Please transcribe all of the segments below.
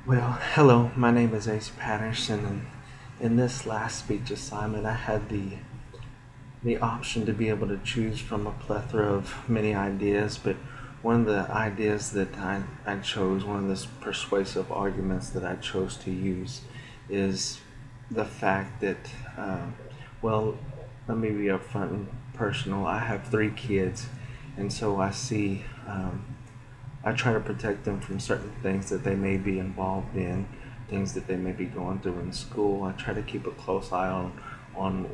Well, hello, my name is Ace Patterson, and in this last speech assignment, I had the option to be able to choose from a plethora of many ideas, but one of the ideas that I chose, one of the persuasive arguments that I chose to use, is the fact that, well, let me be upfront and personal. I have three kids, and so I try to protect them from certain things that they may be involved in, things that they may be going through in school. I try to keep a close eye on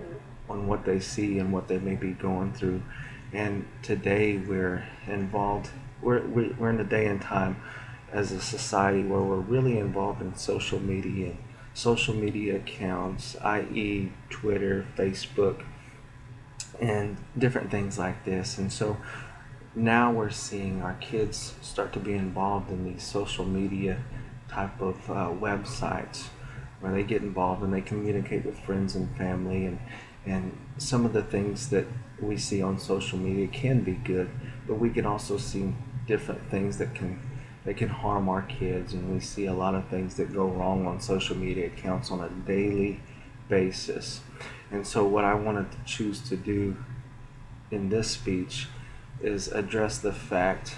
on what they see and what they may be going through. And today we're involved. We're in a day and time as a society where we're really involved in social media accounts, i.e., Twitter, Facebook, and different things like this. And so now we're seeing our kids start to be involved in these social media type of websites where they get involved and they communicate with friends and family, and some of the things that we see on social media can be good, but we can also see different things that can harm our kids, and we see a lot of things that go wrong on social media accounts on a daily basis. And so what I wanted to choose to do in this speech is address the fact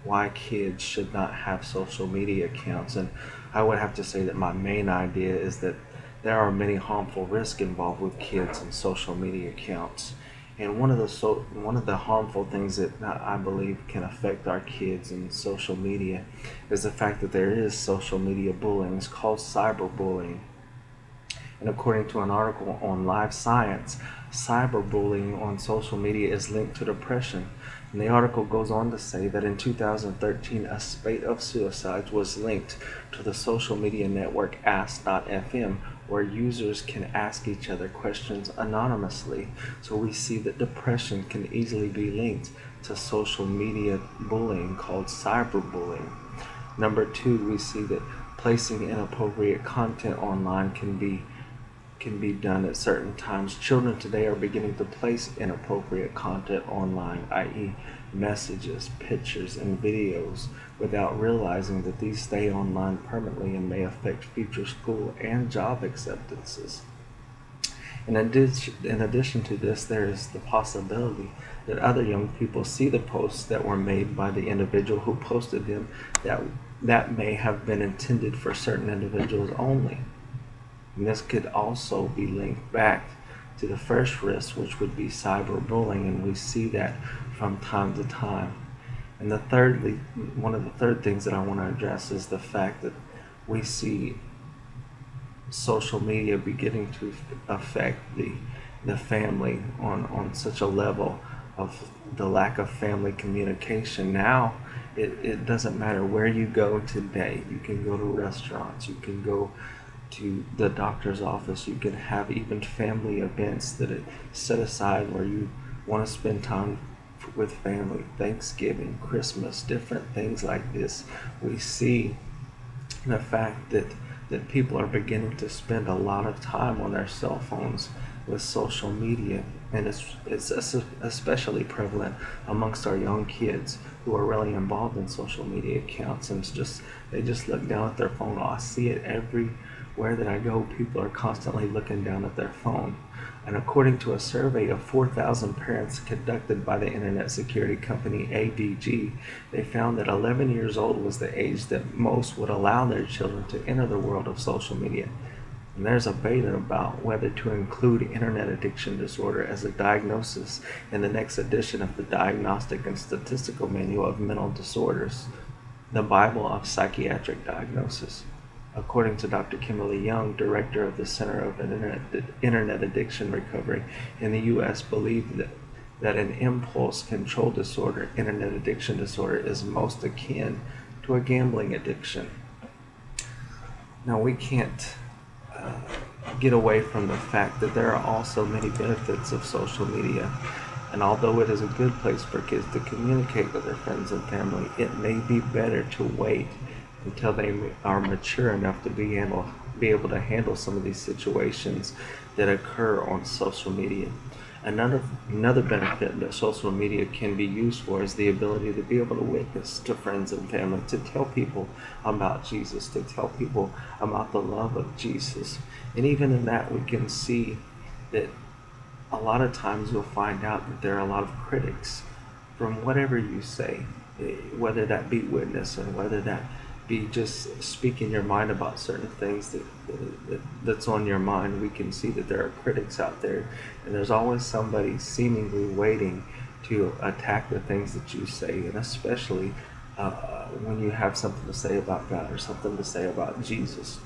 why kids should not have social media accounts. And I would have to say that my main idea is that there are many harmful risks involved with kids and social media accounts. And one of the harmful things that I believe can affect our kids in social media is the fact that there is social media bullying. It's called cyberbullying. And according to an article on Live Science, cyberbullying on social media is linked to depression. And the article goes on to say that in 2013, a spate of suicides was linked to the social media network Ask.fm, where users can ask each other questions anonymously. So we see that depression can easily be linked to social media bullying called cyberbullying. Number two, we see that placing inappropriate content online can be done at certain times. Children today are beginning to place inappropriate content online, i.e., messages, pictures, and videos, without realizing that these stay online permanently and may affect future school and job acceptances. In addition to this, there is the possibility that other young people see the posts that were made by the individual who posted them that may have been intended for certain individuals only. And this could also be linked back to the first risk, which would be cyberbullying, and we see that from time to time. And one of the third things that I want to address is the fact that we see social media beginning to affect the family on such a level of the lack of family communication. Now it doesn't matter where you go today. You can go to restaurants, you can go to the doctor's office, you can have even family events that are set aside where you want to spend time with family, Thanksgiving, Christmas, different things like this. We see the fact that people are beginning to spend a lot of time on their cell phones with social media, and it's especially prevalent amongst our young kids who are really involved in social media accounts, and they just look down at their phone. I see it everywhere that I go. People are constantly looking down at their phone. And according to a survey of 4,000 parents conducted by the internet security company ADG, they found that 11 years old was the age that most would allow their children to enter the world of social media. And there's a debate about whether to include internet addiction disorder as a diagnosis in the next edition of the Diagnostic and Statistical Manual of Mental Disorders, the Bible of Psychiatric Diagnosis. According to Dr. Kimberly Young, director of the Center of Internet Addiction Recovery in the U.S., believed that an impulse control disorder, internet addiction disorder, is most akin to a gambling addiction. Now, we can't get away from the fact that there are also many benefits of social media. And although it is a good place for kids to communicate with their friends and family, it may be better to wait until they are mature enough to be able to handle some of these situations that occur on social media. Another benefit that social media can be used for is the ability to be able to witness to friends and family, to tell people about Jesus, to tell people about the love of Jesus. And even in that, we can see that a lot of times you'll find out that there are a lot of critics from whatever you say, whether that be witness and whether that be just speaking your mind about certain things that's on your mind. We can see that there are critics out there, and there's always somebody seemingly waiting to attack the things that you say, and especially when you have something to say about God or something to say about Jesus.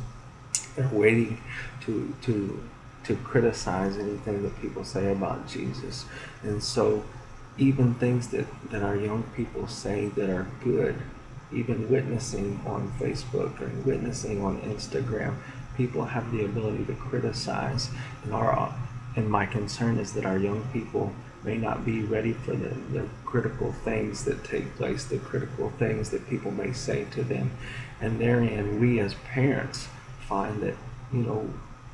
They're waiting to criticize anything that people say about Jesus. And so even things that our young people say that are good, even witnessing on Facebook or witnessing on Instagram, people have the ability to criticize. And my concern is that our young people may not be ready for the critical things that take place, the critical things that people may say to them. And therein, we as parents find that,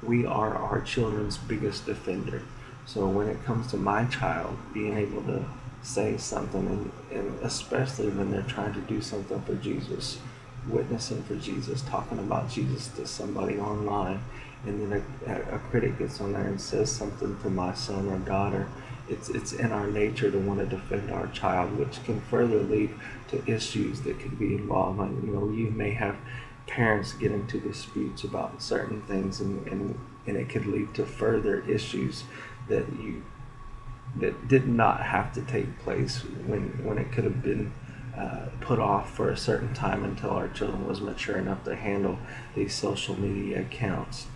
we are our children's biggest defender. So when it comes to my child being able to say something, and especially when they're trying to do something for Jesus, witnessing for Jesus, talking about Jesus to somebody online, and then a critic gets on there and says something to my son or daughter, it's in our nature to want to defend our child, which can further lead to issues that could be involved. You may have parents get into disputes about certain things, and it could lead to further issues that did not have to take place when it could have been put off for a certain time until our children was mature enough to handle these social media accounts.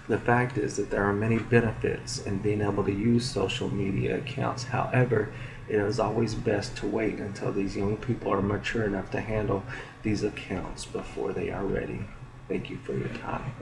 The fact is that there are many benefits in being able to use social media accounts. However, it is always best to wait until these young people are mature enough to handle these accounts before they are ready. Thank you for your time.